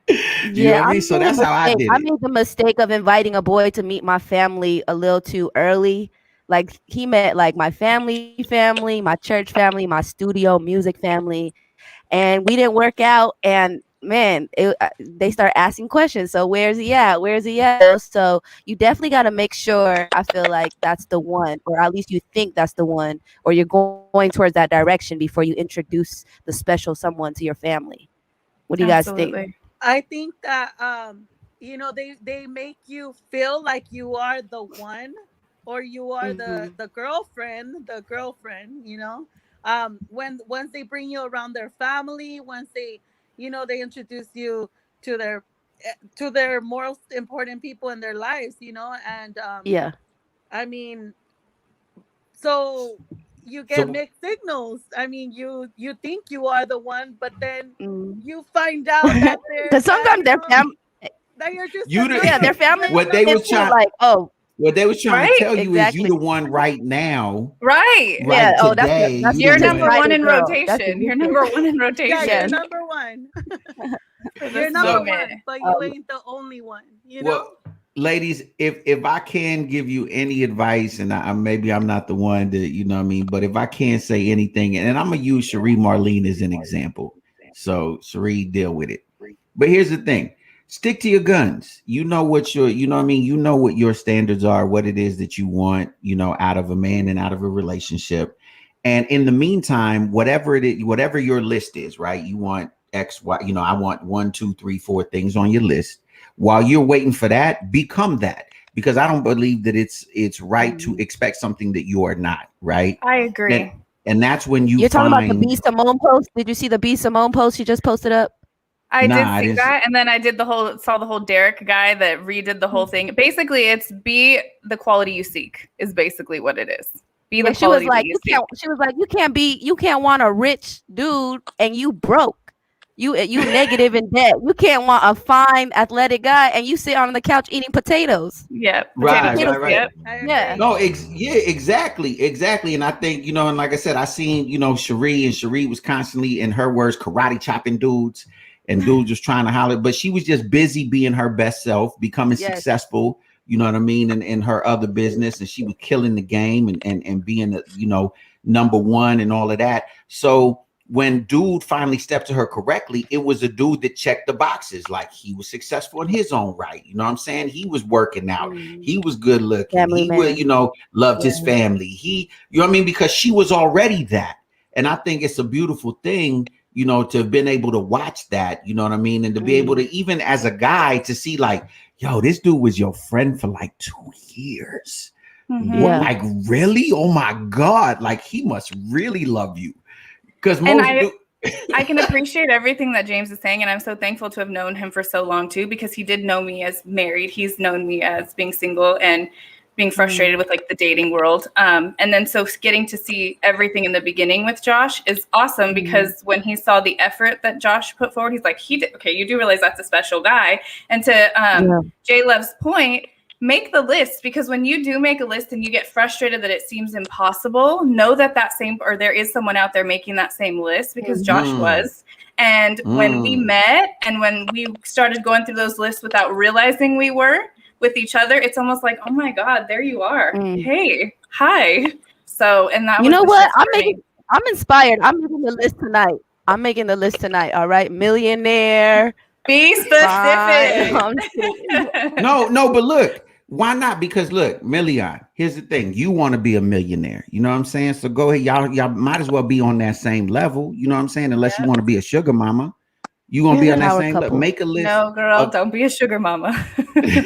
S3: You know
S5: Yeah,
S3: what I mean? So that's how I did
S5: I
S3: it.
S5: made the mistake of inviting a boy to meet my family a little too early. Like he met like my family, my church family, my studio music family, and we didn't work out. And man, they start asking questions. So where's he at? Where's he at? So you definitely got to make sure. I feel like that's the one, or at least you think that's the one, or you're going towards that direction before you introduce the special someone to your family. What do you guys think?
S4: Absolutely.
S1: I think that they make you feel like you are the one, or you are
S5: Hmm.
S1: the girlfriend, when once they bring you around their family, once they introduce you to their most important people in their lives, and
S5: Yeah.
S1: I mean, so you get
S3: So
S1: mixed signals. I mean, you think you are the one, but then
S5: Mm.
S1: you find out that they're
S5: Because
S1: that
S5: sometimes their family,
S1: that you're just
S3: you
S5: yeah,
S1: another
S5: their
S3: the
S5: family
S1: you're
S3: what they
S1: another
S3: was
S5: too,
S3: trying
S1: one.
S5: like, oh,
S3: what they was trying to
S4: Right?
S3: tell you is you
S5: exactly.
S3: the one right now,
S4: Right.
S5: Yeah.
S3: right
S5: Oh,
S3: today.
S5: that's
S3: You the
S4: You're
S5: Vicious
S4: number
S3: one.
S4: one
S5: Friday
S4: in
S5: girl. That's the
S4: rotation. You're
S5: Vicious.
S4: number one in
S1: Yeah, you're
S5: Yes.
S4: rotation
S1: number one.
S4: for
S1: You're
S4: this
S1: number
S3: So
S4: moment.
S1: one, but you
S5: Um,
S1: ain't the only one.
S3: well, ladies, if I can give you any advice, and maybe I'm not the one that you know what I mean, but if I can say anything, and I'm gonna use Cherie Marlene as an example. So Cherie, deal with it. But here's the thing: stick to your guns. You know what you know what I mean. You know what your standards are, what it is that you want, out of a man and out of a relationship. And in the meantime, whatever it is, whatever your list is, right? You want X, Y. I want one, two, three, four things on your list. While you're waiting for that, become that. Because I don't believe that it's right to
S5: mhm.
S3: expect something that you are not, right?
S4: I
S3: And
S4: agree.
S3: and that's when you
S5: You're talking about the B
S3: find.
S5: Simone post? Did you see the B Simone post she just posted up?
S4: I
S3: Nah,
S4: did
S3: I
S4: see
S3: didn't.
S4: that, and then I did saw the whole Derek guy that redid the whole thing. Basically, it's be the quality you seek is basically what it is. Be
S5: Yeah,
S4: the
S5: she was
S4: quality that
S5: like,
S4: you
S5: you
S4: seek.
S5: can't. She was like, you can't want a rich dude and you broke. You negative in debt. You can't want a fine athletic guy and you sit on the couch eating potatoes.
S4: Yeah, potato
S3: Right,
S5: Potato
S3: right,
S4: chips.
S3: right.
S5: chips.
S4: Yep.
S1: I
S5: Yeah.
S1: agree.
S3: No, yeah, exactly. And I think, and like I said, I seen, Cherie was constantly, in her words, karate chopping dudes, and dudes was trying to holler, but she was just busy being her best self, becoming
S5: Yes.
S3: successful, you know what I mean, in her other business, and she was killing the game and being the, number one and all of that. So when dude finally stepped to her correctly, it was a dude that checked the boxes. Like he was successful in his own right. You know what I'm saying? He was working out.
S5: Mhm.
S3: He was good looking.
S5: Family
S3: He would,
S5: man.
S3: loved his
S5: Yeah.
S3: family. You know what I mean? Because she was already that. And I think it's a beautiful thing, to have been able to watch that, you know what I mean? And to be able
S5: Mhm.
S3: to, even as a guy, to see like, yo, this dude was your friend for like 2 years. What,
S5: Yeah.
S3: like, really? Oh my God. Like, he must really love you. Because
S4: And
S3: most do.
S4: I can appreciate everything that James is saying, and I'm so thankful to have known him for so long too, because he did know me as married. He's known me as being single and being frustrated with like the dating world. And then so getting to see everything in the beginning with Josh is awesome, because when he saw the effort that Josh put forward, he's like, okay, you do realize that's a special guy. And to
S5: Yeah.
S4: Jay Love's point, make the list, because when you do make a list and you get frustrated that it seems impossible, know that there is someone out there making that same list, because Josh
S3: Mm,
S4: was. And when we
S3: mm.
S4: met and when we started going through those lists without realizing we were with each other, it's almost like, oh my God, there you are.
S5: Mm.
S4: Hey, hi. So, and that
S5: You
S4: was
S5: know
S4: the
S5: what?
S4: shift for me.
S5: I'm inspired. I'm making the list tonight. I'm making the list tonight. All right. Millionaire.
S4: Be
S5: Fine.
S4: specific.
S5: I'm just kidding.
S3: No, but look, why not? Because look, Million, here's the thing. You want to be a millionaire. You know what I'm saying? So go ahead. Y'all might as well be on that same level. You know what I'm saying? Unless you want to be a sugar mama. You gonna be on that
S5: Power
S3: same level.
S5: couple.
S3: Make a list
S4: No, girl,
S3: of
S4: don't be a sugar mama.
S3: you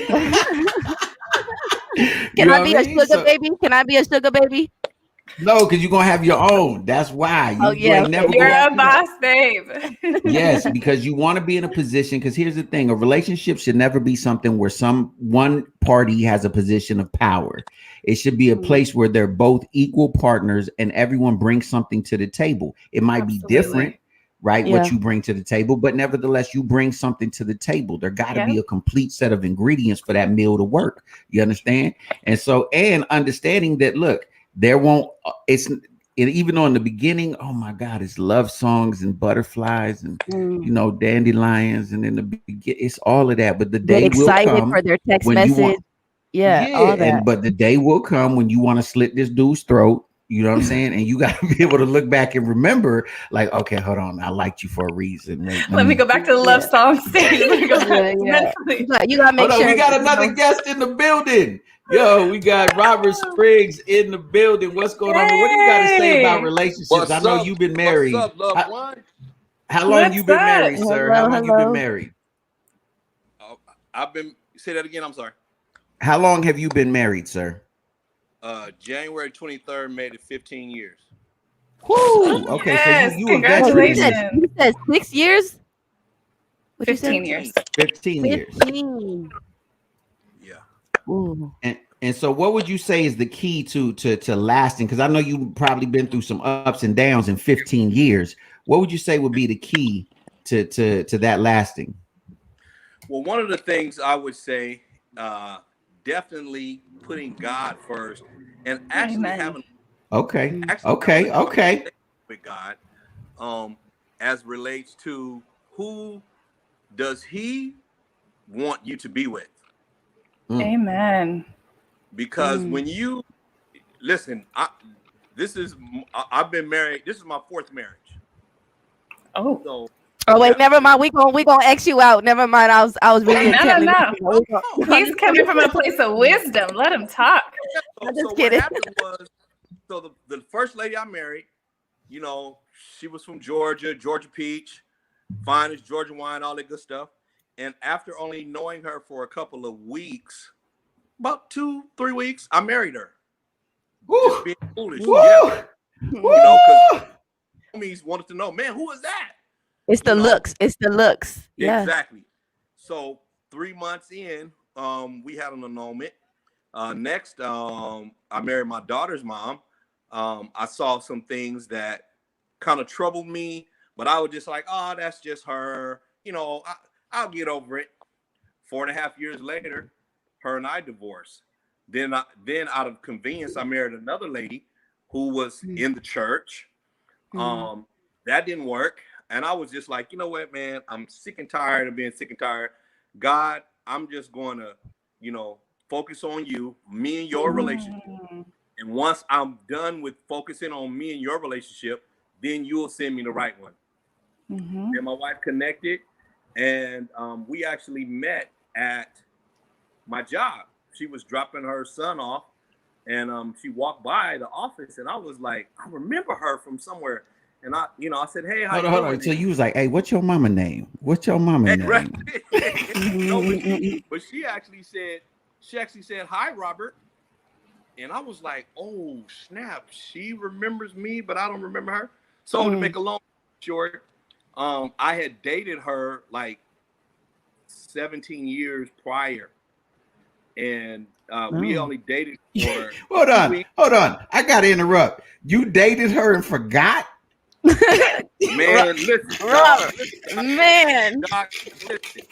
S5: Can
S3: know
S5: I
S3: what I
S5: be a
S3: mean?
S5: sugar
S3: So
S5: baby? Can I be a sugar baby?
S3: No, because you're gonna have your own. That's why. You ain't never
S4: You're
S3: gonna
S4: a boss, babe.
S3: Yes, because you want to be in a position. Because here's the thing: a relationship should never be something where one party has a position of power. It should be a place where they're both equal partners and everyone brings something to the table. It might be different, right?
S5: Yeah.
S3: What you bring to the table, but nevertheless, you bring something to the table. There got to be a complete set of ingredients for that meal to work. You understand? And understanding that, look, there won't. Even on the beginning, oh my God, it's love songs and butterflies and dandelions, and in the beginning, it's all of that. But the day will come
S5: for their text
S3: when
S5: message.
S3: you want,
S5: all that.
S3: but the day will come when you want to slit this dude's throat. You know what I'm saying? And you got to be able to look back and remember, like, okay, hold on, I liked you for a reason.
S4: Let me go back to the love song stage. You
S5: gotta make sure.
S3: We got another guest in the building. Yo, we got Robert Spriggs in the building. What's going on? What do you got to say about relationships? I know you've been married.
S7: What's up, loved one?
S3: How long you been married, sir? How long you been married?
S7: I've been. Say that again. I'm sorry.
S3: How long have you been married, sir?
S7: January 23rd made it 15 years.
S3: Woo! Okay,
S4: yes,
S3: so you
S4: congratulations.
S5: You said 6 years?
S4: 15 years.
S3: 15 years.
S5: 15.
S7: Yeah.
S5: Ooh.
S3: And so what would you say is the key to lasting? Because I know you've probably been through some ups and downs in 15 years. What would you say would be the key to that lasting?
S7: Well, one of the things I would say, definitely putting God first and actually having
S3: okay
S7: with God, as relates to who does He want you to be with.
S4: Amen.
S7: Because when you listen, I've been married. This is my 4th marriage.
S4: Oh.
S7: So,
S5: wait, never mind. We gonna X you out. Never mind. I was really
S4: no. He's coming from a place of wisdom. Let him talk.
S5: I'm just
S7: so
S5: kidding.
S7: what happened was, so the first lady I married, she was from Georgia peach, fine as Georgia wine, all that good stuff. And after only knowing her for a couple of weeks, about 2-3 weeks, I married her. Just being foolish. Yeah. Because homies wanted to know, man, who is that?
S5: It's the looks. It's the looks. Yeah.
S7: Exactly. So 3 months in, we had an annulment. Next, I married my daughter's mom. I saw some things that kind of troubled me, but I was just like, oh, that's just her. I'll get over it. 4.5 years later, her and I divorced. Then out of convenience, I married another lady who was in the church. That didn't work. And I was just like, you know what, man, I'm sick and tired of being sick and tired. God, I'm just going to, focus on you, me and your relationship. And once I'm done with focusing on me and your relationship, then you'll send me the right one. And my wife connected, and we actually met at my job. She was dropping her son off, and she walked by the office, and I was like, I remember her from somewhere. And I said, hey, how you doing?
S3: Hold on. So you was like, hey, what's your mama name? What's your mama name?
S7: Right. No, but she actually said, hi, Robert. And I was like, oh, snap. She remembers me, but I don't remember her. So to make a long story short, I had dated her like 17 years prior. And we only dated for
S3: hold on. I got to interrupt. You dated her and forgot?
S7: Man, listen.
S5: Man.
S7: Listen.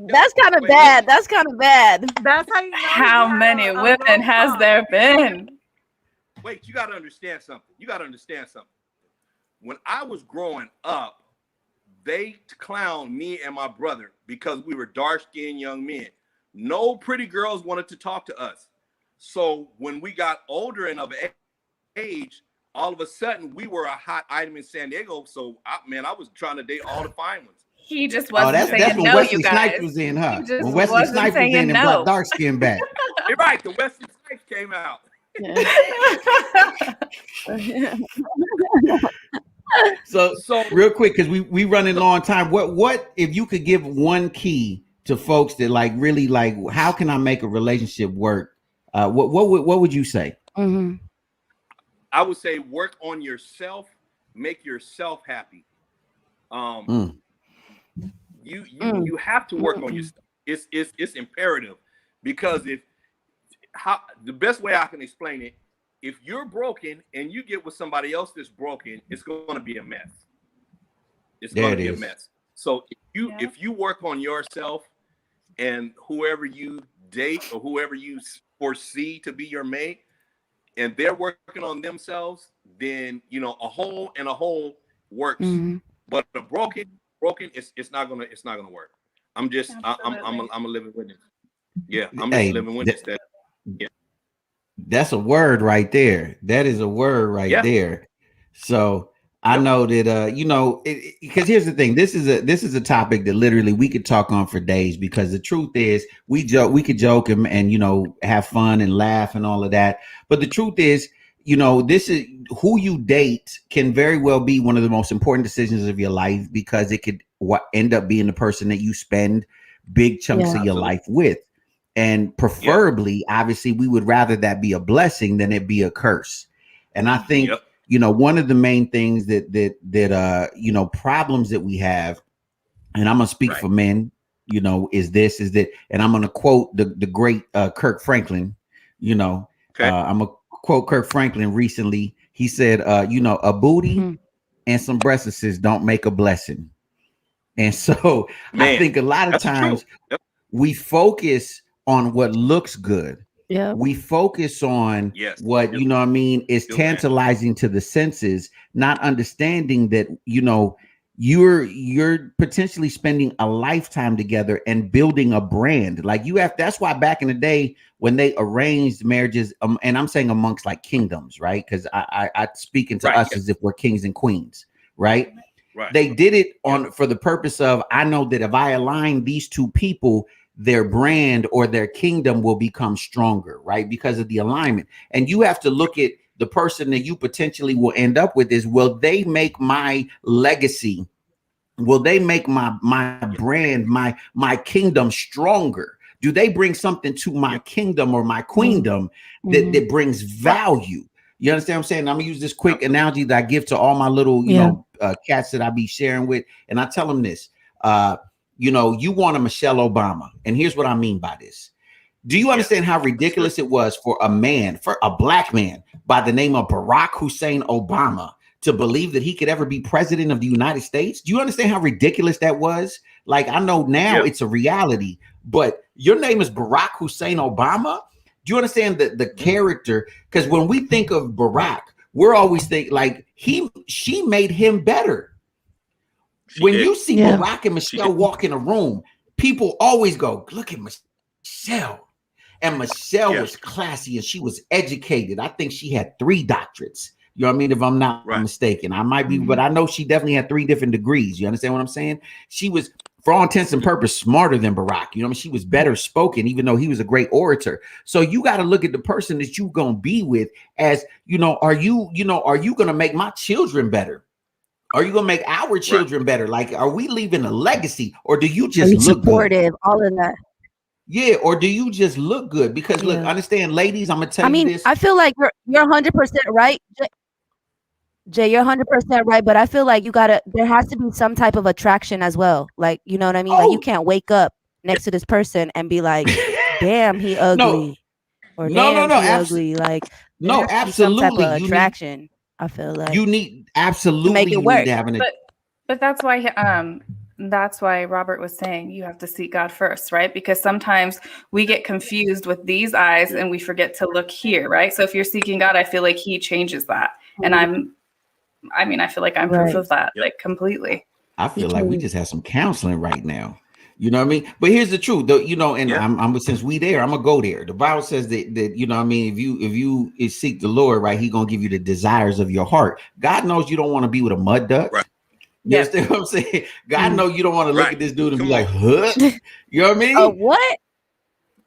S5: That's kind of bad. That's kind of bad.
S1: That's how you know.
S4: How many women has there been?
S7: Wait, you got to understand something. When I was growing up, they clowned me and my brother because we were dark-skinned young men. No pretty girls wanted to talk to us. So when we got older and of age, all of a sudden we were a hot item in San Diego. So I was trying to date all the fine ones.
S4: He just wasn't
S3: that's
S4: saying
S3: when
S4: no,
S3: Wesley
S4: you guys.
S3: Snipes was in, huh?
S4: He
S3: When Wesley Snipes was in and brought dark skin back.
S7: You're right. The Wesley Snipes came out.
S3: So real quick, because we running low on time. What if you could give one key to folks that like really like, how can I make a relationship work? What would you say?
S5: Mm-hmm.
S7: I would say work on yourself, make yourself happy. Um,
S3: Mm.
S7: you have to work on yourself. It's imperative, because if how the best way I can explain it, if you're broken and you get with somebody else that's broken, it's going to be a mess. It's
S3: There
S7: going to
S3: it
S7: be a
S3: is.
S7: mess. So
S4: Yeah.
S7: if you work on yourself, and whoever you date or whoever you foresee to be your mate, and they're working on themselves, then a whole works.
S5: Mm-hmm.
S7: But a broken, it's not gonna work.
S4: Absolutely.
S7: I'm a living witness. Yeah, I'm just a
S3: Hey,
S7: living witness that. Yeah,
S3: that's a word right there. That is a word right
S7: yeah,
S3: there. So I
S7: yep,
S3: know that because here's the thing. This is a topic that literally we could talk on for days, because the truth is we could joke and have fun and laugh and all of that. But the truth is, this is who you date can very well be one of the most important decisions of your life, because it could end up being the person that you spend big chunks
S5: Yeah.
S3: of your
S7: absolutely.
S3: life with. And
S7: Yep,
S3: preferably, obviously, we would rather that be a blessing than it be a curse. And I think,
S7: yep,
S3: one of the main things that problems that we have, and I'm gonna speak
S7: right.
S3: for men, is that, and I'm gonna quote the great Kirk Franklin.
S7: Okay,
S3: I'm gonna quote Kirk Franklin recently. He said, a booty
S5: Mm-hmm.
S3: and some breastises don't make a blessing. And so I
S7: man,
S3: think a lot of
S7: that's the truth.
S3: times
S7: Yep,
S3: we focus on what looks good.
S5: Yep.
S3: We focus on
S7: yes,
S3: what,
S7: yep,
S3: is
S7: still can.
S3: tantalizing to the senses, not understanding that, you're potentially spending a lifetime together and building a brand. Like that's why back in the day when they arranged marriages, and I'm saying amongst like kingdoms, right? Because I speaking to
S7: Right,
S3: us
S7: yeah,
S3: as if we're kings and queens, right?
S7: right,
S3: They did it
S7: yeah,
S3: for the purpose of, I know that if I align these two people, their brand or their kingdom will become stronger, right? Because of the alignment. And you have to look at the person that you potentially will end up with is, will they make my legacy? Will they make my
S7: yeah,
S3: brand, my kingdom stronger? Do they bring something to
S7: yeah,
S3: my kingdom or my
S5: Mm-hmm.
S3: queendom that,
S5: Mm-hmm.
S3: that brings
S7: right,
S3: value? You understand what I'm saying? I'm gonna use this quick
S7: absolutely.
S3: analogy that I give to all my little,
S5: Yeah.
S3: cats that I be sharing with, and I tell them this: you want a Michelle Obama, and here's what I mean by this. Do you
S7: Yes,
S3: understand how
S7: understood.
S3: ridiculous it was for a black man by the name of Barack Hussein Obama to believe that he could ever be president of the United States? Do you understand how ridiculous that was? Like, I know now
S7: Yeah,
S3: it's a reality, but your name is Barack Hussein Obama. Do you understand the
S7: mhm,
S3: character? Because when we think of Barack, we're always think like she made him better.
S7: she
S3: When
S7: did.
S3: you see
S5: Yeah.
S3: Barack and
S7: She did.
S3: Michelle walk in a room, people always go, look at Michelle. And Michelle
S7: Yeah,
S3: was classy and she was educated. I think she had 3 doctorates. You know what I mean? If I'm not
S7: right,
S3: mistaken, I might be,
S5: Mm-hmm.
S3: but I know she definitely had 3 different degrees. You understand what I'm saying? She was, for all intents and
S7: mhm,
S3: purposes, smarter than Barack. You know what I mean? She was better spoken, even though he was a great orator. So you got to look at the person that you're going to be with as, are you going to make my children better? Are you going to make our
S7: right.
S3: children better? Like, are we leaving a legacy, or do you
S5: Are
S3: just
S5: you
S3: look good?
S5: supportive? All of that.
S3: Yeah, or do you just look good? Because look,
S5: Yeah.
S3: understand, ladies, I'm gonna tell
S5: I
S3: you
S5: mean,
S3: this.
S5: I feel like you're 100% right. Jay, you're 100% right, but I feel like there has to be some type of attraction as well. Like, you know what I mean? Like, you
S3: Oh,
S5: can't wake up next to this person and be like, damn, he
S3: no,
S5: ugly, or
S3: no, no,
S5: damn,
S3: no,
S5: she ugly. Like, there
S3: no,
S5: has to be some type
S3: absolutely.
S5: of attraction, I feel like, to make
S3: Absolutely,
S5: it
S3: you need
S5: work.
S3: to have an.
S4: But that's why Robert was saying you have to seek God first, right? Because sometimes we get confused with these eyes and we forget to look here, right? So if you're seeking God, I feel like he changes that. And I feel like I'm proof
S5: Right.
S4: of that,
S7: Yep.
S4: like completely.
S3: I
S5: He
S3: feel like we
S5: can.
S3: just have some counseling right now. You know what I mean? But here's the truth, though. And
S7: Yeah.
S3: I'm since we there, I'm gonna go there. The Bible says that you know what I mean. If you seek the Lord, right, He gonna give you the desires of your heart. God knows you don't want to be with a mud duck.
S7: Right.
S3: You
S4: Yeah.
S3: understand what I'm saying? God
S5: Mm.
S3: know you don't want to look
S7: Right.
S3: at this dude and be
S7: Come
S3: like,
S7: on.
S3: huh? You know what I mean?
S5: What?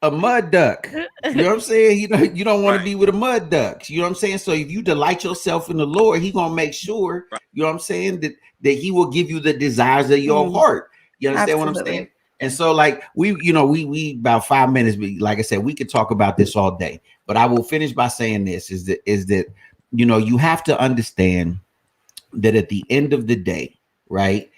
S3: A mud duck. You know what I'm saying? You don't want to
S7: Right.
S3: be with a mud duck. You know what I'm saying? So if you delight yourself in the Lord, He gonna make sure,
S7: Right.
S3: you know what I'm saying, that He will give you the desires of your
S5: Mm.
S3: heart. You understand what I'm saying?
S4: Absolutely.
S3: And so, like, we about 5 minutes, but like I said, we could talk about this all day. But I will finish by saying this: is that you have to understand that at the end of the day, right?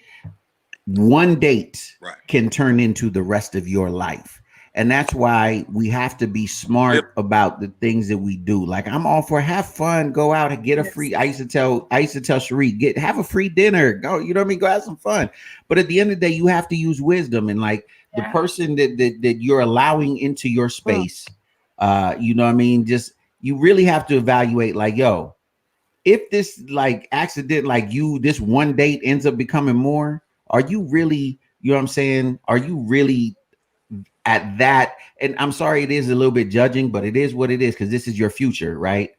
S3: One date
S7: Right.
S3: can turn into the rest of your life. And that's why we have to be smart about the things that we do. Like, I'm all for have fun, go out and get a free. I used to tell Sheree, have a free dinner, go, you know what I mean? Go have some fun. But at the end of the day, you have to use wisdom. And like the person that you're allowing into your space, you know what I mean? Just, you really have to evaluate, like, yo, if this like accident, like this one date ends up becoming more, are you really, you know what I'm saying? Are you really at that? And I'm sorry, it is a little bit judging, but it is what it is, because this is your future, right?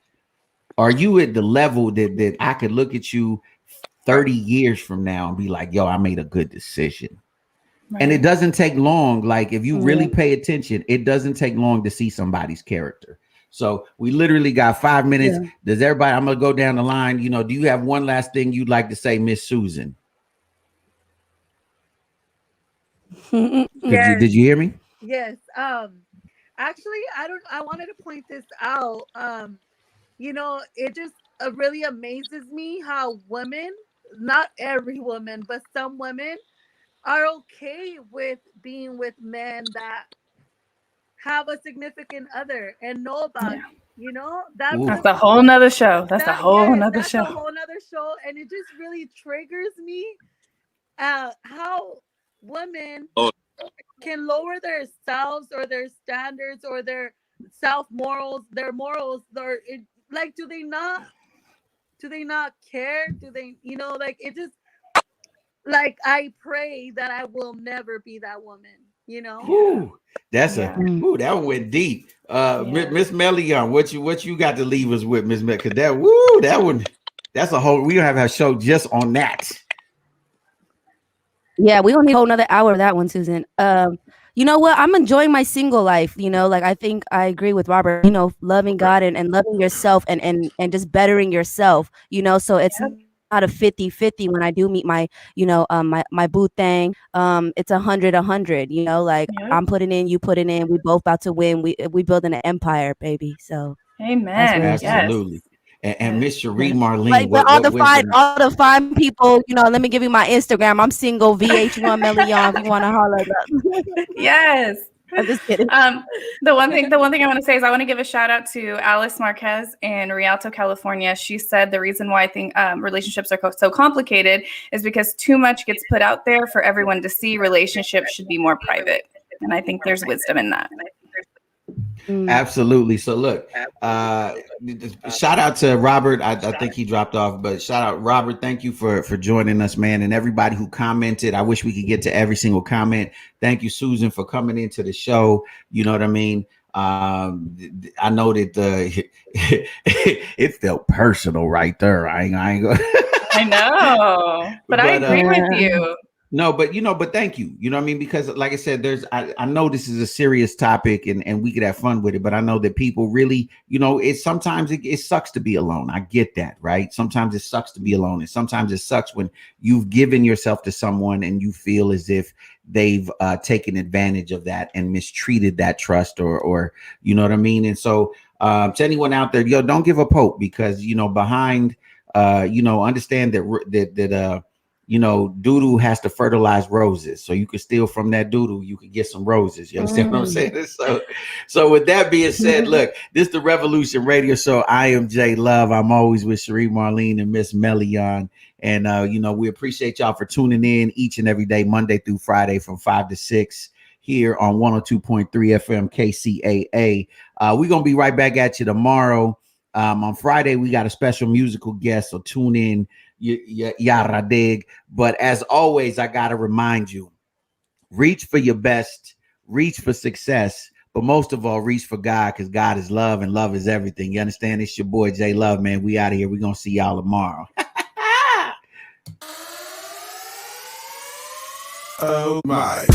S3: Are you at the level that I could look at you 30 years from now and be like, yo, I made a good decision? Right. And it doesn't take long. Like, if you really pay attention, it doesn't take long to see somebody's character. So we literally got 5 minutes. Yeah. Does everybody, I'm going to go down the line. Do you have one last thing you'd like to say, Miss Susan?
S1: Yes.
S3: Did you hear me?
S1: Yes. Actually, I wanted to point this out. It just really amazes me how women, not every woman, but some women are okay with being with men that have a significant other and know about it. That's
S4: a whole nother show. That's a whole nother show.
S1: And it just really triggers me how women can lower their selves or their standards or their morals, like, do they not care? Do they, like, it just, like, I pray that I will never be that woman,
S3: Ooh, that went deep. Miss Melion, what you got to leave us with, Miss Mel? Because that's a whole, we don't have a show just on that.
S5: Yeah, we don't need a whole another hour of that one, Susan. You know what? I'm enjoying my single life. Like, I think I agree with Robert, loving God and loving yourself and just bettering yourself, so it's not a 50-50 when I do meet my, my boo thing. It's 100-100, like I'm putting in, you putting in, we both about to win. We building an empire, baby. So
S4: amen.
S3: Absolutely.
S4: Yes.
S3: And Miss Cherie Marlene,
S5: like, but all the fine people, let me give you my Instagram. I'm single, VH1 Melion, if you want to holler up.
S4: Yes.
S5: I'm just kidding.
S4: The one thing I want to say is I want to give a shout out to Alice Marquez in Rialto, California. She said the reason why I think relationships are so complicated is because too much gets put out there for everyone to see. Relationships should be more private. And I think there's wisdom in that.
S3: Absolutely. So look, shout out to Robert. I think he dropped off, but shout out Robert. Thank you for joining us, man. And everybody who commented. I wish we could get to every single comment. Thank you, Susan, for coming into the show. You know what I mean? I know that it felt personal right there. I ain't gonna
S4: I know, but I agree with you.
S3: No, but thank you. You know what I mean? Because like I said, I know this is a serious topic and we could have fun with it, but I know that people really, sometimes it sucks to be alone. I get that, right? Sometimes it sucks to be alone. And sometimes it sucks when you've given yourself to someone and you feel as if they've taken advantage of that and mistreated that trust or you know what I mean? And so to anyone out there, don't give up hope because, behind, understand that doo-doo has to fertilize roses. So you can steal from that doo-doo, you can get some roses. You understand what I'm saying? So with that being said, look, this is the Revolution Radio Show. I am Jay Love. I'm always with Cherie Marlene and Miss Melion. And, we appreciate y'all for tuning in each and every day, Monday through Friday from 5 to 6 here on 102.3 FM KCAA. We're going to be right back at you tomorrow. On Friday, we got a special musical guest, so tune in. Yara dig. But as always, I gotta remind you, reach for your best, reach for success, but most of all, reach for God, because God is love and love is everything. You understand? It's your boy Jay Love, man. We out of here. We're gonna see y'all tomorrow.
S8: Oh my.